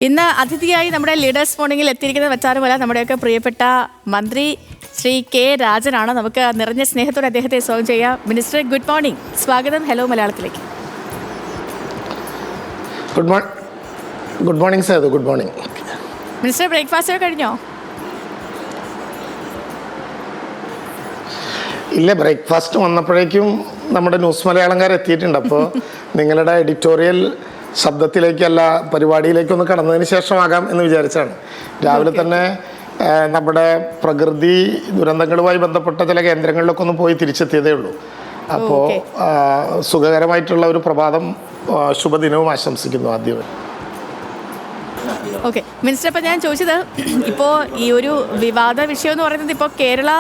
ഇന്ന് അതിഥിയായി നമ്മുടെ ലീഡേഴ്സ് മോർണിംഗിൽ എത്തിയിരിക്കുന്നത് വെച്ചാറുമല്ല നമ്മുടെയൊക്കെ പ്രിയപ്പെട്ട മന്ത്രി ശ്രീ കെ രാജനാണ്. നമുക്ക് നിറഞ്ഞ സ്നേഹത്തോടെ അദ്ദേഹത്തെ സ്വാഗതം ചെയ്യാം. മിനിസ്റ്റർ ഗുഡ് മോർണിംഗ്, സ്വാഗതം ഹലോ മലയാളത്തിലേക്ക്. Good morning sir. Good morning minister, breakfast ഒക്കെ കഴിഞ്ഞോ? ഇല്ല, ബ്രേക്ക്ഫാസ്റ്റ് വന്നപ്പോഴേക്കും നമ്മുടെ ന്യൂസ് മലയാളംകാർ എത്തിയിട്ടുണ്ട്. അപ്പോൾ നിങ്ങളുടെ എഡിറ്റോറിയൽ ശബ്ദത്തിലേക്കല്ല പരിപാടിയിലേക്കൊന്ന് കടന്നതിന് ശേഷമാകാം എന്ന് വിചാരിച്ചാണ്. രാവിലെ തന്നെ നമ്മുടെ പ്രകൃതി ദുരന്തങ്ങളുമായി ബന്ധപ്പെട്ട ചില കേന്ദ്രങ്ങളിലൊക്കെ ഒന്ന് പോയി തിരിച്ചെത്തിയതേ ഉള്ളൂ. അപ്പോൾ സുഖകരമായിട്ടുള്ള ഒരു പ്രഭാതം ശുഭദിനവും ആശംസിക്കുന്നു ആദ്യം. ഓക്കെ മിനിസ്റ്റർ, അപ്പോൾ ഞാൻ ചോദിച്ചത്, ഇപ്പോൾ ഈ ഒരു വിവാദ വിഷയം എന്ന് പറയുന്നത് ഇപ്പോൾ കേരള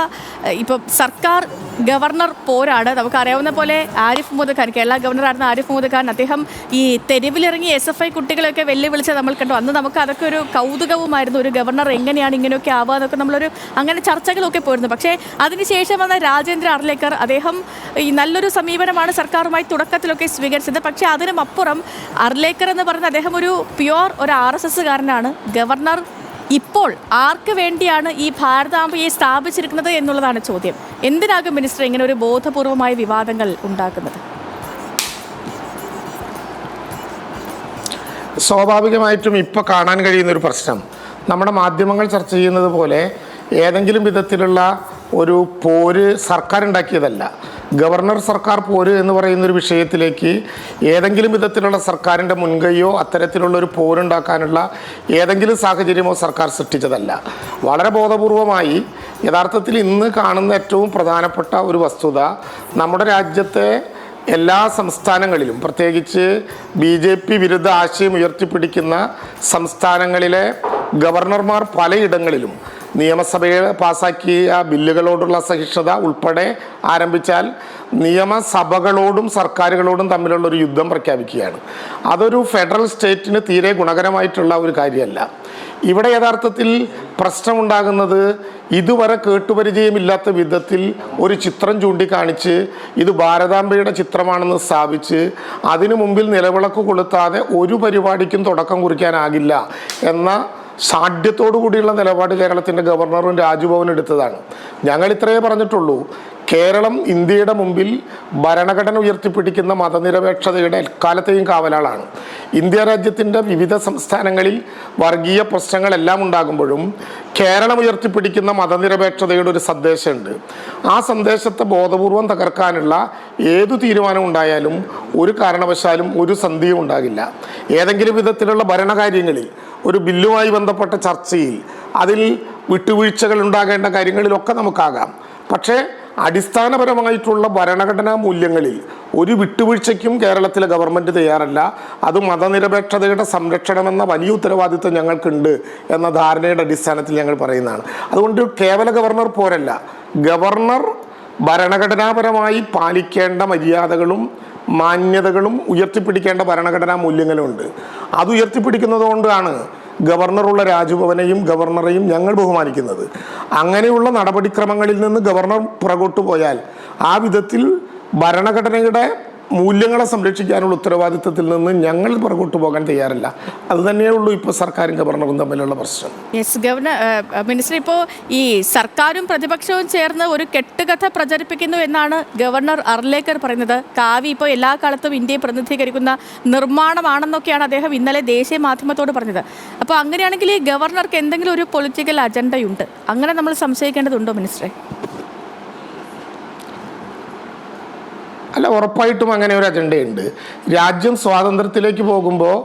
സർക്കാർ ഗവർണർ പോരാണ്. നമുക്കറിയാവുന്ന പോലെ ആരിഫ് മുഹമ്മദ് ഖാൻ, കേരള ഗവർണറായിരുന്ന ആരിഫ് മുഹമ്മദ് ഖാൻ, അദ്ദേഹം ഈ തെരുവിലിറങ്ങി SFI കുട്ടികളെയൊക്കെ വെല്ലുവിളിച്ച് നമ്മൾ കണ്ടു. അന്ന് നമുക്ക് അതൊക്കെ ഒരു കൗതുകവുമായിരുന്നു. ഒരു ഗവർണർ എങ്ങനെയാണ് ഇങ്ങനെയൊക്കെ ആവുക എന്നൊക്കെ നമ്മളൊരു അങ്ങനെ ചർച്ചകളൊക്കെ പോയിരുന്നു. പക്ഷേ അതിനുശേഷം വന്ന രാജേന്ദ്ര അർലേക്കർ, അദ്ദേഹം ഈ നല്ലൊരു സമീപനമാണ് സർക്കാരുമായി തുടക്കത്തിലൊക്കെ സ്വീകരിച്ചത്. പക്ഷേ അതിനും അപ്പുറം അർലേക്കർ എന്ന് പറയുന്ന അദ്ദേഹം ഒരു പ്യുവർ ഒരു RSSകാരനാണ്. ഗവർണർ ഇപ്പോൾ ആർക്ക് വേണ്ടിയാണ് ഈ ഭാരതാംബയെ സ്ഥാപിച്ചിരിക്കുന്നത് എന്നുള്ളതാണ് ചോദ്യം. എന്തിനാകും മിനിസ്റ്റർ ഇങ്ങനെ ഒരു ബോധപൂർവമായ വിവാദങ്ങൾ ഉണ്ടാക്കുന്നത്? സ്വാഭാവികമായിട്ടും ഇപ്പോൾ കാണാൻ കഴിയുന്നൊരു പ്രശ്നം, നമ്മുടെ മാധ്യമങ്ങൾ ചർച്ച ചെയ്യുന്നത് പോലെ ഏതെങ്കിലും വിധത്തിലുള്ള ഒരു പോര് സർക്കാർ ഉണ്ടാക്കിയതല്ല. ഗവർണർ സർക്കാർ പോര് എന്ന് പറയുന്നൊരു വിഷയത്തിലേക്ക് ഏതെങ്കിലും വിധത്തിലുള്ള സർക്കാരിൻ്റെ മുൻകൈയോ അത്തരത്തിലുള്ളൊരു പോരുണ്ടാക്കാനുള്ള ഏതെങ്കിലും സാഹചര്യമോ സർക്കാർ സൃഷ്ടിച്ചതല്ല. വളരെ ബോധപൂർവമായി യഥാർത്ഥത്തിൽ ഇന്ന് കാണുന്ന ഏറ്റവും പ്രധാനപ്പെട്ട ഒരു വസ്തുത, നമ്മുടെ രാജ്യത്തെ എല്ലാ സംസ്ഥാനങ്ങളിലും പ്രത്യേകിച്ച് BJP വിരുദ്ധ ആശയം ഉയർത്തിപ്പിടിക്കുന്ന സംസ്ഥാനങ്ങളിലെ ഗവർണർമാർ പലയിടങ്ങളിലും നിയമസഭയിൽ പാസാക്കിയ ബില്ലുകളോടുള്ള സഹിഷ്ണുത ഉൾപ്പെടെ ആരംഭിച്ചാൽ നിയമസഭകളോടും സർക്കാരുകളോടും തമ്മിലുള്ളൊരു യുദ്ധം പ്രഖ്യാപിക്കുകയാണ്. അതൊരു ഫെഡറൽ സ്റ്റേറ്റിന് തീരെ ഗുണകരമായിട്ടുള്ള ഒരു കാര്യമല്ല. ഇവിടെ യഥാർത്ഥത്തിൽ പ്രശ്നമുണ്ടാകുന്നത് ഇതുവരെ കേട്ടുപരിചയമില്ലാത്ത വിധത്തിൽ ഒരു ചിത്രം ചൂണ്ടിക്കാണിച്ച് ഇത് ഭാരതാംബയുടെ ചിത്രമാണെന്ന് സ്ഥാപിച്ച് അതിനു മുമ്പിൽ നിലവിളക്ക് കൊളുത്താതെ ഒരു പരിപാടിക്കും തുടക്കം കുറിക്കാനാകില്ല എന്ന ഷാഢ്യത്തോടു കൂടിയുള്ള നിലപാട് കേരളത്തിൻ്റെ ഗവർണറും രാജ്ഭവനും എടുത്തതാണ്. ഞങ്ങൾ ഇത്രയേ പറഞ്ഞിട്ടുള്ളൂ, കേരളം ഇന്ത്യയുടെ മുമ്പിൽ ഭരണഘടന ഉയർത്തിപ്പിടിക്കുന്ന മതനിരപേക്ഷതയുടെ എക്കാലത്തെയും കാവലാളാണ്. ഇന്ത്യ രാജ്യത്തിൻ്റെ വിവിധ സംസ്ഥാനങ്ങളിൽ വർഗീയ പ്രശ്നങ്ങളെല്ലാം ഉണ്ടാകുമ്പോഴും കേരളം ഉയർത്തിപ്പിടിക്കുന്ന മതനിരപേക്ഷതയുടെ ഒരു സന്ദേശമുണ്ട്. ആ സന്ദേശത്തെ ബോധപൂർവം തകർക്കാനുള്ള ഏതു തീരുമാനം ഉണ്ടായാലും ഒരു കാരണവശാലും ഒരു സന്ധിയും ഉണ്ടാകില്ല. ഏതെങ്കിലും വിധത്തിലുള്ള ഭരണകാര്യങ്ങളിൽ ഒരു ബില്ലുമായി ബന്ധപ്പെട്ട ചർച്ചയിൽ അതിൽ വിട്ടുവീഴ്ചകൾ ഉണ്ടാകേണ്ട കാര്യങ്ങളിലൊക്കെ നമുക്കാകാം. പക്ഷേ അടിസ്ഥാനപരമായിട്ടുള്ള ഭരണഘടനാ മൂല്യങ്ങളിൽ ഒരു വിട്ടുവീഴ്ചയ്ക്കും കേരളത്തിലെ ഗവൺമെൻറ് തയ്യാറല്ല. അത് മതനിരപേക്ഷതയുടെ സംരക്ഷണമെന്ന വലിയ ഉത്തരവാദിത്വം ഞങ്ങൾക്കുണ്ട് എന്ന ധാരണയുടെ അടിസ്ഥാനത്തിൽ ഞങ്ങൾ പറയുന്നതാണ്. അതുകൊണ്ട് കേവല ഗവർണർ പോരല്ല, ഗവർണർ ഭരണഘടനാപരമായി പാലിക്കേണ്ട മര്യാദകളും മാന്യതകളും ഉയർത്തിപ്പിടിക്കേണ്ട ഭരണഘടനാ മൂല്യങ്ങളുമുണ്ട്. അത് ഉയർത്തിപ്പിടിക്കുന്നത് കൊണ്ടാണ് ഗവർണറുള്ള രാജ്ഭവനെയും ഗവർണറെയും ഞങ്ങൾ ബഹുമാനിക്കുന്നത്. അങ്ങനെയുള്ള നടപടിക്രമങ്ങളിൽ നിന്ന് ഗവർണർ പുറകോട്ട് പോയാൽ ആ വിധത്തിൽ ഭരണഘടനയുടെ മൂല്യങ്ങളെ സംരക്ഷിക്കാനുള്ള ഉത്തരവാദിത്വത്തിൽ നിന്ന് ഞങ്ങൾ പുറകോട്ട് പോകാൻ തയ്യാറല്ല. അത് തന്നെയേ ഉള്ളൂ ഇപ്പോൾ സർക്കാരും ഗവർണറും തമ്മിലുള്ള പ്രശ്നം. യെസ് ഗവർണർ, മിനിസ്റ്റർ, ഇപ്പോൾ ഈ സർക്കാരും പ്രതിപക്ഷവും ചേർന്ന് ഒരു കെട്ടുകഥ പ്രചരിപ്പിക്കുന്നു എന്നാണ് ഗവർണർ അർലേക്കർ പറയുന്നത്. കാവി ഇപ്പോൾ എല്ലാ കാലത്തും ഇന്ത്യയെ പ്രതിനിധീകരിക്കുന്ന നിർമ്മാണമാണെന്നൊക്കെയാണ് അദ്ദേഹം ഇന്നലെ ദേശീയ മാധ്യമത്തോട് പറഞ്ഞത്. അപ്പോൾ അങ്ങനെയാണെങ്കിൽ ഈ ഗവർണർക്ക് എന്തെങ്കിലും ഒരു പൊളിറ്റിക്കൽ അജണ്ടയുണ്ട്, അങ്ങനെ നമ്മൾ സംശയിക്കേണ്ടതുണ്ടോ മിനിസ്റ്ററെ? അല്ല, ഉറപ്പായിട്ടും അങ്ങനെ ഒരു അജണ്ടയുണ്ട്. രാജ്യം സ്വാതന്ത്ര്യത്തിലേക്ക് പോകുമ്പോൾ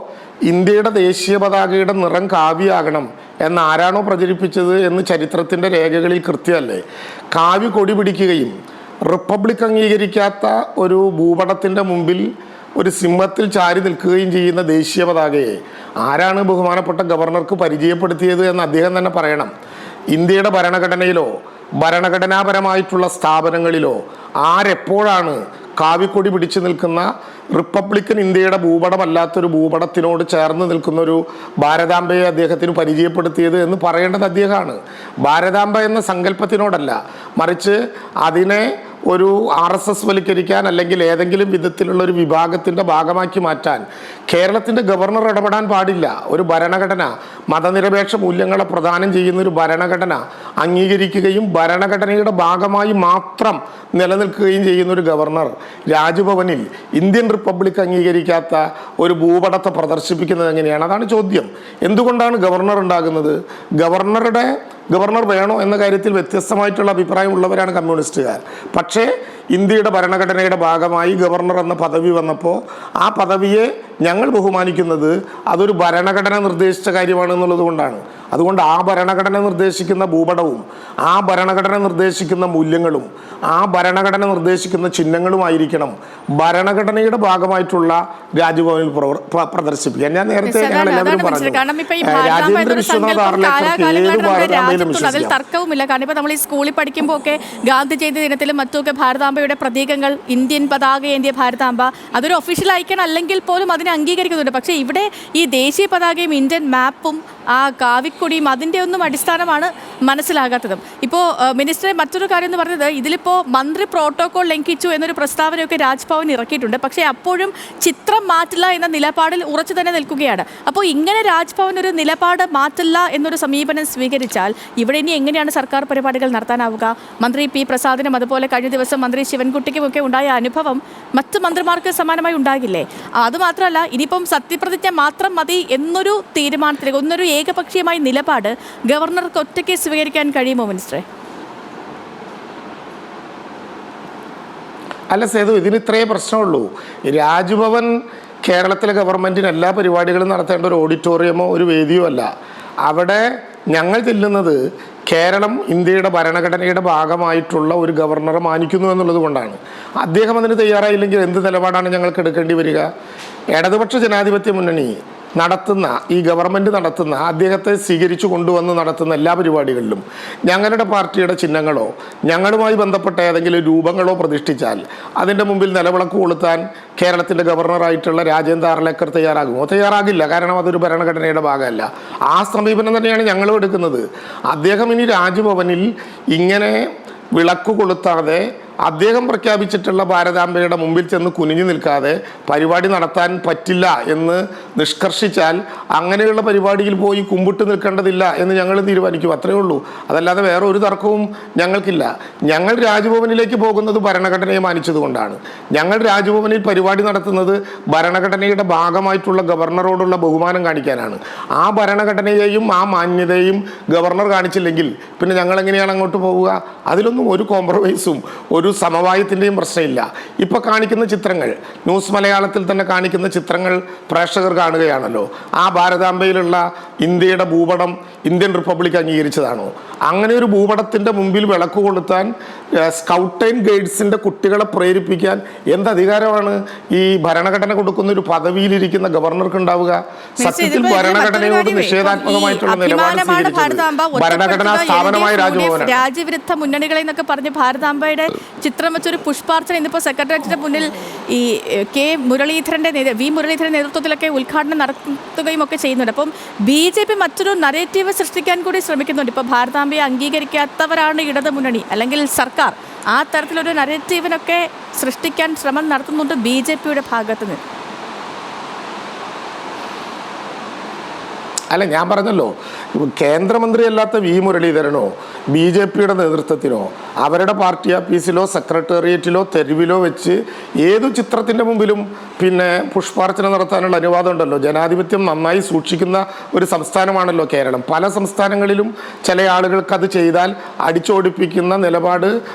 ഇന്ത്യയുടെ ദേശീയ പതാകയുടെ നിറം കാവിയാകണം എന്ന് ആരാണോ പ്രചരിപ്പിച്ചത് എന്ന് ചരിത്രത്തിൻ്റെ രേഖകളിൽ കൃത്യമല്ലേ. കാവി കൊടി പിടിക്കുകയും റിപ്പബ്ലിക് അംഗീകരിക്കാത്ത ഒരു ഭൂപടത്തിൻ്റെ മുമ്പിൽ ഒരു സിംഹത്തിൽ ചാരി നിൽക്കുകയും ചെയ്യുന്ന ദേശീയ പതാകയെ ആരാണ് ബഹുമാനപ്പെട്ട ഗവർണർക്ക് പരിചയപ്പെടുത്തിയത് എന്ന് അദ്ദേഹം തന്നെ പറയണം. ഇന്ത്യയുടെ ഭരണഘടനയിലോ ഭരണഘടനാപരമായിട്ടുള്ള സ്ഥാപനങ്ങളിലോ ആരെപ്പോഴാണ് കാവിക്കൊടി പിടിച്ചു നിൽക്കുന്ന റിപ്പബ്ലിക്കൻ ഇന്ത്യയുടെ ഭൂപടമല്ലാത്തൊരു ഭൂപടത്തിനോട് ചേർന്ന് നിൽക്കുന്ന ഒരു ഭാരതാംബയെ അദ്ദേഹത്തിന് പരിചയപ്പെടുത്തിയത് എന്ന് പറയേണ്ടത് അദ്ദേഹമാണ്. ഭാരതാംബ എന്ന സങ്കല്പത്തിനോടല്ല, മറിച്ച് അതിനെ ഒരു RSS വൽക്കരിക്കാൻ അല്ലെങ്കിൽ ഏതെങ്കിലും വിധത്തിലുള്ള ഒരു വിഭാഗത്തിൻ്റെ ഭാഗമാക്കി മാറ്റാൻ കേരളത്തിൻ്റെ ഗവർണർ ഇടപെടാൻ പാടില്ല. ഒരു ഭരണഘടന മതനിരപേക്ഷ മൂല്യങ്ങളെ പ്രദാനം ചെയ്യുന്ന ഒരു ഭരണഘടന അംഗീകരിക്കുകയും ഭരണഘടനയുടെ ഭാഗമായി മാത്രം നിലനിൽക്കുകയും ചെയ്യുന്ന ഒരു ഗവർണർ രാജ്ഭവനിൽ ഇന്ത്യൻ റിപ്പബ്ലിക് അംഗീകരിക്കാത്ത ഒരു ഭൂപടത്തെ പ്രദർശിപ്പിക്കുന്നത് എങ്ങനെയാണ്? അതാണ് ചോദ്യം. എന്തുകൊണ്ടാണ് ഗവർണർ ഉണ്ടാകുന്നത്? ഗവർണർ വേണോ എന്ന കാര്യത്തിൽ വ്യത്യസ്തമായിട്ടുള്ള അഭിപ്രായമുള്ളവരാണ് കമ്മ്യൂണിസ്റ്റുകാർ. പക്ഷേ ഇന്ത്യയുടെ ഭരണഘടനയുടെ ഭാഗമായി ഗവർണർ എന്ന പദവി വന്നപ്പോൾ ആ പദവിയെ ഞങ്ങൾ ബഹുമാനിക്കുന്നത് അതൊരു ഭരണഘടന നിർദ്ദേശിച്ച കാര്യമാണ് എന്നുള്ളത് കൊണ്ടാണ്. അതുകൊണ്ട് ആ ഭരണഘടന നിർദ്ദേശിക്കുന്ന ഭൂപടവും ആ ഭരണഘടന നിർദ്ദേശിക്കുന്ന മൂല്യങ്ങളും ആ ഭരണഘടന നിർദ്ദേശിക്കുന്ന ചിഹ്നങ്ങളുമായിരിക്കണം ഭരണഘടനയുടെ ഭാഗമായിട്ടുള്ള രാജ്ഭവനിൽ പ്രദർശിപ്പിക്കാൻ. ഞാൻ നേരത്തെ ഞങ്ങളെല്ലാവരും പറഞ്ഞു, രാജേന്ദ്ര വിശ്വനാഥ് അതിൽ തർക്കവുമില്ല. കാരണം ഇപ്പൊ നമ്മൾ ഈ സ്കൂളിൽ പഠിക്കുമ്പോൾ ഒക്കെ ഗാന്ധി ജയന്തി ദിനത്തിലും മറ്റുമൊക്കെ ഭാരതാംബയുടെ പ്രതീകങ്ങൾ, ഇന്ത്യൻ പതാക ഏന്തിയ ഭാരതാംബ, അതൊരു ഒഫീഷ്യൽ ഐക്കൺ അല്ലെങ്കിൽ പോലും അതിനെ അംഗീകരിക്കുന്നുണ്ട്. പക്ഷേ ഇവിടെ ഈ ദേശീയ പതാകയും ഇന്ത്യൻ മാപ്പും ആ കാവിക്കൊടിയും അതിൻ്റെ ഒന്നും അടിസ്ഥാനമാണ് മനസ്സിലാകാത്തതും. ഇപ്പോൾ മിനിസ്റ്ററെ മറ്റൊരു കാര്യം എന്ന് പറഞ്ഞത്, ഇതിലിപ്പോൾ മന്ത്രി പ്രോട്ടോകോൾ ലംഘിച്ചു എന്നൊരു പ്രസ്താവനയൊക്കെ രാജ്ഭവൻ ഇറക്കിയിട്ടുണ്ട്. പക്ഷേ അപ്പോഴും ചിത്രം മാറ്റില്ല എന്ന നിലപാടിൽ ഉറച്ചു തന്നെ നിൽക്കുകയാണ്. അപ്പോൾ ഇങ്ങനെ രാജ്ഭവൻ ഒരു നിലപാട് മാറ്റില്ല എന്നൊരു സമീപനം സ്വീകരിച്ചാൽ ഇവിടെ ഇനി എങ്ങനെയാണ് സർക്കാർ പരിപാടികൾ നടത്താനാവുക? മന്ത്രി P. പ്രസാദിനും അതുപോലെ കഴിഞ്ഞ ദിവസം മന്ത്രി ശിവൻകുട്ടിക്കും ഒക്കെ ഉണ്ടായ അനുഭവം മറ്റ് മന്ത്രിമാർക്ക് സമാനമായി ഉണ്ടാകില്ലേ? അതുമാത്രമല്ല, ഇനിയിപ്പം സത്യപ്രതിജ്ഞ മാത്രം മതി എന്നൊരു തീരുമാനത്തിലേക്ക്, ഒന്നൊരു ഏകപക്ഷീയമായ നിലപാട് ഗവർണർക്ക് ഒറ്റയ്ക്ക് സ്വീകരിക്കാൻ കഴിയുമോ മിനിസ്റ്ററെ? അല്ല സേതു, ഇതിന് ഇത്രയേ പ്രശ്നമുള്ളൂ. രാജ്ഭവൻ കേരളത്തിലെ ഗവൺമെൻറ്റിന് എല്ലാ പരിപാടികളും നടത്തേണ്ട ഒരു ഓഡിറ്റോറിയമോ ഒരു വേദിയോ അല്ല. അവിടെ ഞങ്ങൾ ചെല്ലുന്നത് കേരളം ഇന്ത്യയുടെ ഭരണഘടനയുടെ ഭാഗമായിട്ടുള്ള ഒരു ഗവർണറെ മാനിക്കുന്നു എന്നുള്ളത് കൊണ്ടാണ്. അദ്ദേഹം അതിന് തയ്യാറായില്ലെങ്കിൽ എന്ത് നിലപാടാണ് ഞങ്ങൾക്ക് എടുക്കേണ്ടി വരിക? ഇടതുപക്ഷ ജനാധിപത്യ മുന്നണി നടത്തുന്ന ഈ ഗവൺമെൻറ് നടത്തുന്ന അദ്ദേഹത്തെ സ്വീകരിച്ചു കൊണ്ടുവന്ന് നടത്തുന്ന എല്ലാ പരിപാടികളിലും ഞങ്ങളുടെ പാർട്ടിയുടെ ചിഹ്നങ്ങളോ ഞങ്ങളുമായി ബന്ധപ്പെട്ട ഏതെങ്കിലും രൂപങ്ങളോ പ്രതിഷ്ഠിച്ചാൽ അതിൻ്റെ മുമ്പിൽ നിലവിളക്ക് കൊളുത്താൻ കേരളത്തിൻ്റെ ഗവർണറായിട്ടുള്ള രാജേന്ദ്ര ആർലേക്കർ തയ്യാറാകുമോ? തയ്യാറാകില്ല. കാരണം അതൊരു ഭരണഘടനയുടെ ഭാഗമല്ല. ആ സമീപനം തന്നെയാണ് ഞങ്ങളും എടുക്കുന്നത്. അദ്ദേഹം ഇനി രാജ്ഭവനിൽ ഇങ്ങനെ വിളക്ക് കൊളുത്താതെ അദ്ദേഹം പ്രഖ്യാപിച്ചിട്ടുള്ള ഭാരതാംബയുടെ മുമ്പിൽ ചെന്ന് കുനിഞ്ഞു നിൽക്കാതെ പരിപാടി നടത്താൻ പറ്റില്ല എന്ന് നിഷ്കർഷിച്ചാൽ അങ്ങനെയുള്ള പരിപാടിയിൽ പോയി കുമ്പിട്ട് നിൽക്കേണ്ടതില്ല എന്ന് ഞങ്ങൾ തീരുമാനിക്കും. അത്രയേ ഉള്ളൂ. അതല്ലാതെ വേറെ ഒരു തർക്കവും ഞങ്ങൾക്കില്ല. ഞങ്ങൾ രാജ്ഭവനിലേക്ക് പോകുന്നത് ഭരണഘടനയെ മാനിച്ചതുകൊണ്ടാണ്. ഞങ്ങൾ രാജ്ഭവനിൽ പരിപാടി നടത്തുന്നത് ഭരണഘടനയുടെ ഭാഗമായിട്ടുള്ള ഗവർണറോടുള്ള ബഹുമാനം കാണിക്കാനാണ്. ആ ഭരണഘടനയെയും ആ മാന്യതയും ഗവർണർ കാണിച്ചില്ലെങ്കിൽ പിന്നെ ഞങ്ങൾ എങ്ങനെയാണ് അങ്ങോട്ട് പോവുക? അതിലൊന്നും ഒരു കോംപ്രമൈസും ഒരു സമവായത്തിൻ്റെയും പ്രശ്നമില്ല. ഇപ്പോൾ കാണിക്കുന്ന ചിത്രങ്ങൾ, ന്യൂസ് മലയാളത്തിൽ തന്നെ കാണിക്കുന്ന ചിത്രങ്ങൾ പ്രേക്ഷകർ കാണുകയാണല്ലോ. ആ ഭാരതാംബയിലുള്ള ഇന്ത്യയുടെ ഭൂപടം ഇന്ത്യൻ റിപ്പബ്ലിക് അംഗീകരിച്ചതാണോ? അങ്ങനെ ഒരു ഭൂപടത്തിൻ്റെ മുമ്പിൽ വിളക്ക് കൊളുത്താൻ സ്കൗട്ട് ആൻഡ് ഗൈഡ്സിൻ്റെ കുട്ടികളെ പ്രേരിപ്പിക്കാൻ എന്ത് അധികാരമാണ് ഈ ഭരണഘടന കൊടുക്കുന്ന ഒരു പദവിയിലിരിക്കുന്ന ഗവർണർക്ക് ഉണ്ടാവുക? സത്യത്തിൽ ഭരണഘടനയോട് നിഷേധാത്മകമായിട്ടുള്ള നിലപാട് സ്വീകരിച്ചത് ഭരണഘടനാ സ്ഥാപനമായ രാജ്ഭവനാണ്. രാജ്യവിരുദ്ധ മുന്നണികളെ എന്നൊക്കെ പറഞ്ഞ് ഭാരതാംബയുടെ ചിത്രം വെച്ചൊരു പുഷ്പാർച്ചന ഇന്നിപ്പോൾ സെക്രട്ടേറിയറ്റിന്റെ മുന്നിൽ ഈ വി മുരളീധരന്റെ നേതൃത്വത്തിലൊക്കെ ഉദ്ഘാടനം നടത്തുകയും ഒക്കെ ചെയ്യുന്നുണ്ട്. അപ്പം BJP മറ്റൊരു നരേറ്റീവ് സൃഷ്ടിക്കാൻ കൂടി ശ്രമിക്കുന്നുണ്ട്. ഇപ്പോൾ ഭാരതാംബയെ അംഗീകരിക്കാത്തവരാണ് ഇടത് മുന്നണി അല്ലെങ്കിൽ സർക്കാർ. ആ തരത്തിലൊരു നരേറ്റീവിനൊക്കെ സൃഷ്ടിക്കാൻ ശ്രമം നടത്തുന്നുണ്ട് BJPയുടെ ഭാഗത്ത് നിന്ന്. അല്ല, ഞാൻ പറഞ്ഞല്ലോ, കേന്ദ്രമന്ത്രിയല്ലാത്ത വി മുരളീധരനോ BJPയുടെ നേതൃത്വത്തിനോ അവരുടെ പാർട്ടി ഓഫീസിലോ സെക്രട്ടേറിയറ്റിലോ തെരുവിലോ വെച്ച് ഏതു ചിത്രത്തിൻ്റെ മുമ്പിലും പിന്നെ പുഷ്പാർച്ചന നടത്താനുള്ള അനുവാദം ഉണ്ടല്ലോ. ജനാധിപത്യം നന്നായി സൂക്ഷിക്കുന്ന ഒരു സംസ്ഥാനമാണല്ലോ കേരളം. പല സംസ്ഥാനങ്ങളിലും ചില ആളുകൾക്ക് അത് ചെയ്താൽ അടിച്ചോടിപ്പിക്കുന്ന നിലപാട്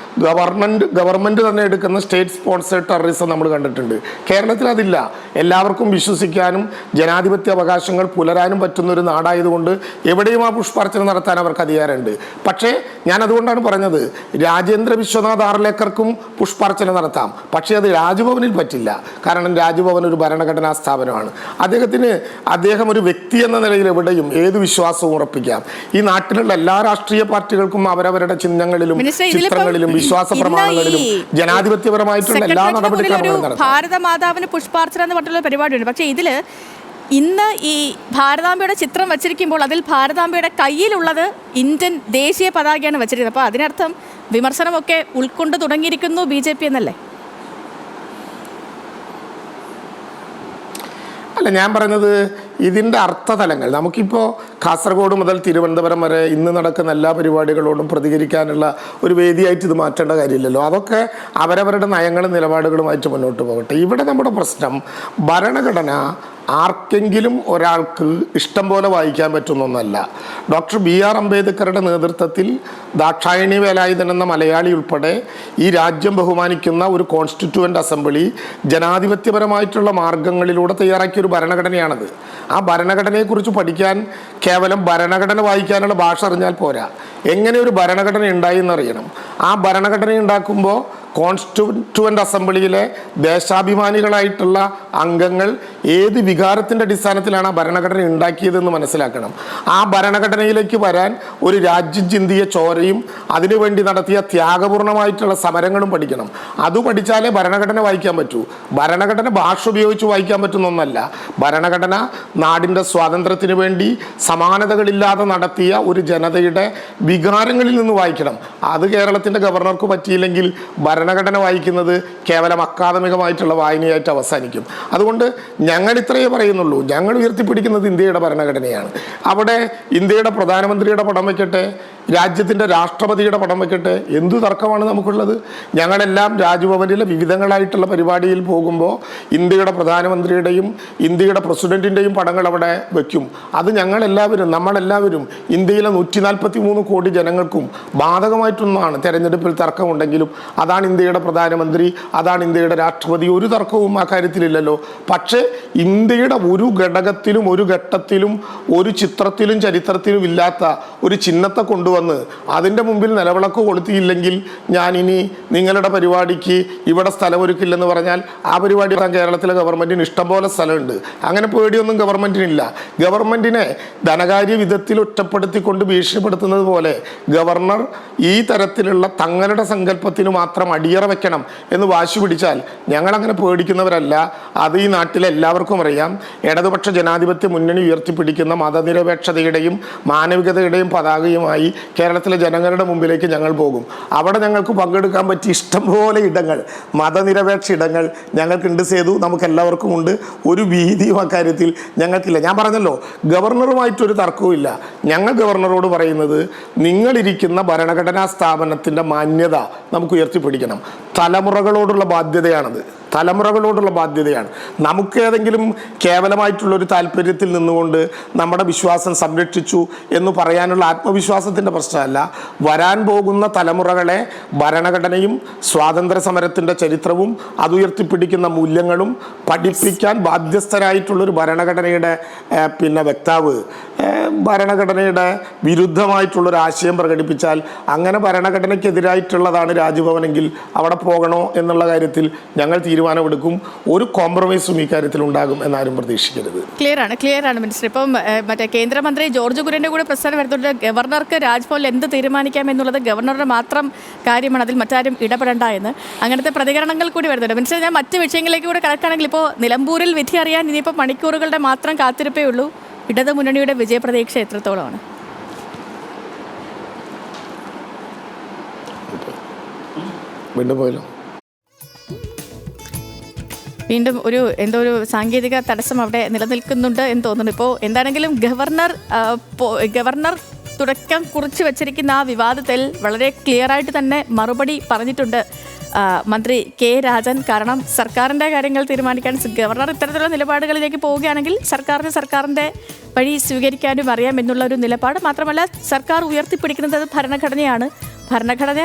ഗവൺമെൻറ് തന്നെ എടുക്കുന്ന സ്റ്റേറ്റ് സ്പോൺസേഡ് ടെററിസം നമ്മൾ കണ്ടിട്ടുണ്ട്. കേരളത്തിൽ അതില്ല. എല്ലാവർക്കും വിശ്വസിക്കാനും ജനാധിപത്യ അവകാശങ്ങൾ പുലരാനും പറ്റുന്നൊരു നാടായതുകൊണ്ട് എവിടെയും ആ പുഷ്പാർച്ചന നടത്താൻ അവർക്ക് അധികാരമുണ്ട്. പക്ഷേ ഞാൻ അതുകൊണ്ടാണ് പറഞ്ഞത്, രാജേന്ദ്ര വിശ്വനാഥ് ആർലേക്കർക്കും പുഷ്പാർച്ചന നടത്താം, പക്ഷേ അത് രാജ്ഭവനിൽ പറ്റില്ല. കാരണം രാജ്ഭവൻ ഒരു ഭരണഘടനാ സ്ഥാപനമാണ്. അദ്ദേഹം ഒരു വ്യക്തി എന്ന നിലയിൽ എവിടെയും ഏത് വിശ്വാസവും ഉറപ്പിക്കാം. ഈ നാട്ടിലുള്ള എല്ലാ രാഷ്ട്രീയ പാർട്ടികൾക്കും അവരവരുടെ ചിഹ്നങ്ങളിലും ചിത്രങ്ങളിലും വിശ്വാസ പ്രമാണങ്ങളിലും ജനാധിപത്യപരമായിട്ടുള്ള എല്ലാ നടപടിക്രമങ്ങളും നടത്താം. ഭാരതമാതാവിന് പുഷ്പാർച്ചന എന്ന് പറഞ്ഞിട്ടുള്ള പരിപാടിയുണ്ട്. പക്ഷേ ഇതില് ഇന്ന് ഈ ഭാരതാംബയുടെ ചിത്രം വച്ചിരിക്കുമ്പോൾ അതിൽ ഭാരതാംബയുടെ കയ്യിലുള്ളത് ഇന്ത്യൻ ദേശീയ പതാകയാണ് വച്ചിരിക്കുന്നത്. അപ്പോൾ അതിനർത്ഥം വിമർശനമൊക്കെ ഉൾക്കൊണ്ട് തുടങ്ങിയിരിക്കുന്നു BJP എന്നല്ലേ? അല്ല, ഞാൻ പറഞ്ഞത് ഇതിൻ്റെ അർത്ഥതലങ്ങൾ നമുക്കിപ്പോൾ കാസർഗോഡ് മുതൽ തിരുവനന്തപുരം വരെ ഇന്ന് നടക്കുന്ന എല്ലാ പരിപാടികളോടും പ്രതികരിക്കാനുള്ള ഒരു വേദിയായിട്ട് ഇത് മാറ്റേണ്ട കാര്യമില്ലല്ലോ. അതൊക്കെ അവരവരുടെ നയങ്ങളും നിലപാടുകളുമായിട്ട് മുന്നോട്ട് പോകട്ടെ. ഇവിടെ നമ്മുടെ പ്രശ്നം ഭരണഘടന ആർക്കെങ്കിലും ഒരാൾക്ക് ഇഷ്ടം പോലെ വായിക്കാൻ പറ്റുന്നൊന്നല്ല. ഡോക്ടർ BR അംബേദ്കറുടെ നേതൃത്വത്തിൽ ദാക്ഷായണി വേലായുധൻ എന്ന മലയാളി ഉൾപ്പെടെ ഈ രാജ്യം ബഹുമാനിക്കുന്ന ഒരു കോൺസ്റ്റിറ്റ്യൂവൻ്റ് അസംബ്ലി ജനാധിപത്യപരമായിട്ടുള്ള മാർഗങ്ങളിലൂടെ തയ്യാറാക്കിയ ഒരു ഭരണഘടനയാണത്. ആ ഭരണഘടനയെക്കുറിച്ച് പഠിക്കാൻ കേവലം ഭരണഘടന വായിക്കാനുള്ള ഭാഷ അറിഞ്ഞാൽ പോരാ, എങ്ങനെ ഒരു ഭരണഘടന ഉണ്ടായി എന്നറിയണം. ആ ഭരണഘടന ഉണ്ടാക്കുമ്പോൾ കോൺസ്റ്റിറ്റ്യൂവൻ്റ് അസംബ്ലിയിലെ ദേശാഭിമാനികളായിട്ടുള്ള അംഗങ്ങൾ ഏത് വികാരത്തിൻ്റെ അടിസ്ഥാനത്തിലാണ് ആ ഭരണഘടന ഉണ്ടാക്കിയതെന്ന് മനസ്സിലാക്കണം. ആ ഭരണഘടനയിലേക്ക് വരാൻ ഒരു രാജ്യം ചിന്തിയ ചോരയും അതിനുവേണ്ടി നടത്തിയ ത്യാഗപൂർണമായിട്ടുള്ള സമരങ്ങളും പഠിക്കണം. അത് പഠിച്ചാലേ ഭരണഘടന വായിക്കാൻ പറ്റൂ. ഭരണഘടന ഭാഷ ഉപയോഗിച്ച് വായിക്കാൻ പറ്റുന്ന ഒന്നല്ല. ഭരണഘടന നാടിൻ്റെ സ്വാതന്ത്ര്യത്തിന് വേണ്ടി സമാനതകളില്ലാതെ നടത്തിയ ഒരു ജനതയുടെ വികാരങ്ങളിൽ നിന്ന് വായിക്കണം. അത് കേരളത്തിൻ്റെ ഗവർണർക്ക് പറ്റിയില്ലെങ്കിൽ ഭരണഘടന വായിക്കുന്നത് കേവലം അക്കാദമികമായിട്ടുള്ള വായനയായിട്ട് അവസാനിക്കും. അതുകൊണ്ട് ഞങ്ങൾ ഇത്രയേ പറയുന്നുള്ളൂ, ഞങ്ങൾ ഉയർത്തിപ്പിടിക്കുന്നത് ഇന്ത്യയുടെ ഭരണഘടനയാണ്. അവിടെ ഇന്ത്യയുടെ പ്രധാനമന്ത്രിയുടെ പടം വയ്ക്കട്ടെ, രാജ്യത്തിൻ്റെ രാഷ്ട്രപതിയുടെ പടം വയ്ക്കട്ടെ, എന്തു തർക്കമാണ് നമുക്കുള്ളത്? ഞങ്ങളെല്ലാം രാജ്ഭവനിലെ വിവിധങ്ങളായിട്ടുള്ള പരിപാടിയിൽ പോകുമ്പോൾ ഇന്ത്യയുടെ പ്രധാനമന്ത്രിയുടെയും ഇന്ത്യയുടെ പ്രസിഡന്റിൻ്റെയും പടങ്ങൾ അവിടെ വയ്ക്കും. അത് നമ്മളെല്ലാവരും ഇന്ത്യയിലെ 143 കോടി ജനങ്ങൾക്കും ബാധകമായിട്ടൊന്നാണ്. തെരഞ്ഞെടുപ്പിൽ തർക്കമുണ്ടെങ്കിലും അതാണ് ഇന്ത്യയുടെ പ്രധാനമന്ത്രി, അതാണ് ഇന്ത്യയുടെ രാഷ്ട്രപതി, ഒരു തർക്കവും ആ കാര്യത്തിലില്ലല്ലോ. പക്ഷേ ഇന്ത്യയുടെ ഒരു ഘടകത്തിലും ഒരു ഘട്ടത്തിലും ഒരു ചിത്രത്തിലും ചരിത്രത്തിലും ഇല്ലാത്ത ഒരു ചിഹ്നത്തെ കൊണ്ടുവന്ന് അതിൻ്റെ മുമ്പിൽ നിലവിളക്ക് കൊളുത്തിയില്ലെങ്കിൽ ഞാനിനി നിങ്ങളുടെ പരിപാടിക്ക് ഇവിടെ സ്ഥലമൊരുക്കില്ലെന്ന് പറഞ്ഞാൽ ആ പരിപാടി കേരളത്തിലെ ഗവൺമെൻറ്റിന് ഇഷ്ടംപോലെ സ്ഥലമുണ്ട്. അങ്ങനെ പേടിയൊന്നും ഗവൺമെൻറ്റിനില്ല. ഗവൺമെൻറ്റിനെ ധനകാര്യ വിധത്തിൽ ഒറ്റപ്പെടുത്തിക്കൊണ്ട് ഭീഷണിപ്പെടുത്തുന്നത് പോലെ ഗവർണർ ഈ തരത്തിലുള്ള തങ്ങളുടെ സങ്കല്പത്തിന് മാത്രം അടിയറ വെക്കണം എന്ന് വാശി പിടിച്ചാൽ ഞങ്ങളങ്ങനെ പേടിക്കുന്നവരല്ല. അത് ഈ നാട്ടിലെ എല്ലാവർക്കും അറിയാം. ഇടതുപക്ഷ ജനാധിപത്യ മുന്നണി ഉയർത്തിപ്പിടിക്കുന്ന മതനിരപേക്ഷതയുടെയും മാനവികതയുടെയും പതാകയുമായി കേരളത്തിലെ ജനങ്ങളുടെ മുമ്പിലേക്ക് ഞങ്ങൾ പോകും. അവിടെ ഞങ്ങൾക്ക് പങ്കെടുക്കാൻ പറ്റിയ ഇഷ്ടംപോലെ ഇടങ്ങൾ, മതനിരപേക്ഷ ഇടങ്ങൾ ഞങ്ങൾക്കുണ്ട്. സേതു, നമുക്ക് എല്ലാവർക്കും ഉണ്ട്. ഒരു ഭീതിയും അക്കാര്യത്തിൽ ഞങ്ങൾക്കില്ല. ഞാൻ പറഞ്ഞല്ലോ, ഗവർണറുമായിട്ടൊരു തർക്കവും ഇല്ല. ഞങ്ങൾ ഗവർണറോട് പറയുന്നത് നിങ്ങളിരിക്കുന്ന ഭരണഘടനാ സ്ഥാപനത്തിൻ്റെ മാന്യത നമുക്ക് ഉയർത്തിപ്പിടിക്കണം. തലമുറകളോടുള്ള ബാധ്യതയാണത്. നമുക്ക് ഏതെങ്കിലും കേവലമായിട്ടുള്ളൊരു താല്പര്യത്തിൽ നിന്നുകൊണ്ട് നമ്മുടെ വിശ്വാസം സംരക്ഷിച്ചു എന്ന് പറയാനുള്ള ആത്മവിശ്വാസത്തിൻ്റെ പ്രശ്നമല്ല. വരാൻ പോകുന്ന തലമുറകളെ ഭരണഘടനയും സ്വാതന്ത്ര്യ സമരത്തിൻ്റെ ചരിത്രവും അതുയർത്തിപ്പിടിക്കുന്ന മൂല്യങ്ങളും പഠിപ്പിക്കാൻ ബാധ്യസ്ഥരായിട്ടുള്ളൊരു ഭരണഘടനയുടെ വക്താവ് ഭരണഘടനയുടെ വിരുദ്ധമായിട്ടുള്ളൊരു ആശയം പ്രകടിപ്പിച്ചാൽ, അങ്ങനെ ഭരണഘടനയ്ക്കെതിരായിട്ടുള്ളതാണ് രാജ്ഭവനെങ്കിൽ അവിടെ പോകണോ എന്നുള്ള കാര്യത്തിൽ ഞങ്ങൾ തീരുമാനമെടുക്കും. ഒരു കോംപ്രമൈസും ഈ കാര്യത്തിൽ ഉണ്ടാകും എന്നാരും പ്രതീക്ഷിക്കരുത്. ക്ലിയർ ആണ് മിനിസ്റ്റർ. ഇപ്പം മറ്റേ കേന്ദ്രമന്ത്രി ജോർജ് കുര്യൻ്റെ കൂടെ പ്രസ്താവന വരുന്നുണ്ട്, ഗവർണർക്ക് രാജ്ഭവനിൽ എന്ത് തീരുമാനിക്കാം എന്നുള്ളത് ഗവർണറുടെ മാത്രം കാര്യമാണ്, അതിൽ മറ്റാരും ഇടപെടേണ്ട എന്ന്. അങ്ങനത്തെ പ്രതികരണങ്ങൾ കൂടി വരുന്നുണ്ട്. മിനിസ്റ്റർ, ഞാൻ മറ്റ് വിഷയങ്ങളിലേക്ക് കൂടെ കടക്കുകയാണെങ്കിൽ, ഇപ്പോൾ നിലമ്പൂരിൽ വിധി അറിയാൻ ഇനിയിപ്പോൾ മണിക്കൂറുകളുടെ മാത്രം കാത്തിരിപ്പേ ഉള്ളൂ. ഇടത് മുന്നണിയുടെ വിജയപ്രതീക്ഷ എത്രത്തോളമാണ്? വീണ്ടും എന്തോ ഒരു സാങ്കേതിക തടസ്സം അവിടെ നിലനിൽക്കുന്നുണ്ട് എന്ന് തോന്നുന്നു. ഇപ്പോൾ എന്താണെങ്കിലും ഗവർണർ തുടക്കം കുറിച്ച് വച്ചിരിക്കുന്ന ആ വിവാദത്തിൽ വളരെ ക്ലിയറായിട്ട് തന്നെ മറുപടി പറഞ്ഞിട്ടുണ്ട് മന്ത്രി കെ രാജൻ. കാരണം സർക്കാരിൻ്റെ കാര്യങ്ങൾ തീരുമാനിക്കാൻ ഗവർണർ ഇത്തരത്തിലുള്ള നിലപാടുകളിലേക്ക് പോവുകയാണെങ്കിൽ സർക്കാരിൻ്റെ വഴി സ്വീകരിക്കാനും അറിയാം എന്നുള്ള ഒരു നിലപാട്. മാത്രമല്ല, സർക്കാർ ഉയർത്തിപ്പിടിക്കുന്നത് അത് ഭരണഘടനയാണ്. ഭരണഘടന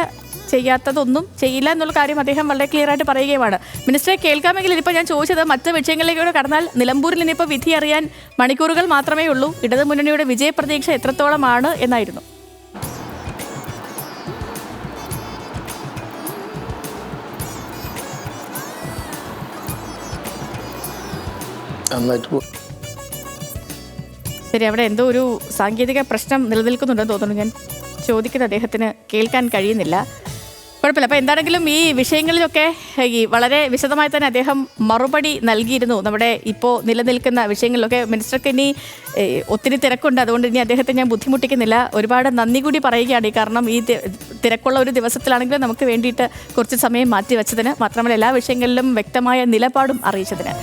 ചെയ്യാത്തതൊന്നും ചെയ്യില്ല എന്നുള്ള കാര്യം അദ്ദേഹം വളരെ ക്ലിയർ ആയിട്ട് പറയുകയുമാണ്. മിനിസ്റ്ററെ, കേൾക്കാമെങ്കിൽ ഇനിയിപ്പോൾ ഞാൻ ചോദിച്ചത് മറ്റ് വിഷയങ്ങളിലേക്കൂടെ കടന്നാൽ, നിലമ്പൂരിൽ ഇനിയിപ്പോൾ വിധി അറിയാൻ മണിക്കൂറുകൾ മാത്രമേ ഉള്ളൂ. ഇടതു മുന്നണിയുടെ വിജയപ്രതീക്ഷ എത്രത്തോളമാണ് എന്നായിരുന്നു. നന്നായിട്ട് ശരി, അവിടെ എന്തോ ഒരു സാങ്കേതിക പ്രശ്നം നിലനിൽക്കുന്നുണ്ടെന്ന് തോന്നുന്നു. ഞാൻ ചോദിക്കുന്നത് അദ്ദേഹത്തിന് കേൾക്കാൻ കഴിയുന്നില്ല. കുഴപ്പമില്ല. അപ്പോൾ എന്താണെങ്കിലും ഈ വിഷയങ്ങളിലൊക്കെ ഈ വളരെ വിശദമായി തന്നെ അദ്ദേഹം മറുപടി നൽകിയിരുന്നു. നമ്മുടെ ഇപ്പോൾ നിലനിൽക്കുന്ന വിഷയങ്ങളിലൊക്കെ മിനിസ്റ്റർക്ക് ഇനി ഒത്തിരി തിരക്കുണ്ട്, അതുകൊണ്ട് ഇനി അദ്ദേഹത്തെ ഞാൻ ബുദ്ധിമുട്ടിക്കുന്നില്ല. ഒരുപാട് നന്ദി കൂടി പറയുകയാണ്. കാരണം ഈ തിരക്കുള്ള ഒരു ദിവസത്തിലാണെങ്കിലും നമുക്ക് വേണ്ടിയിട്ട് കുറച്ച് സമയം മാറ്റി വെച്ചതിന്, മാത്രമല്ല എല്ലാ വിഷയങ്ങളിലും വ്യക്തമായ നിലപാടും അറിയിച്ചതിന്.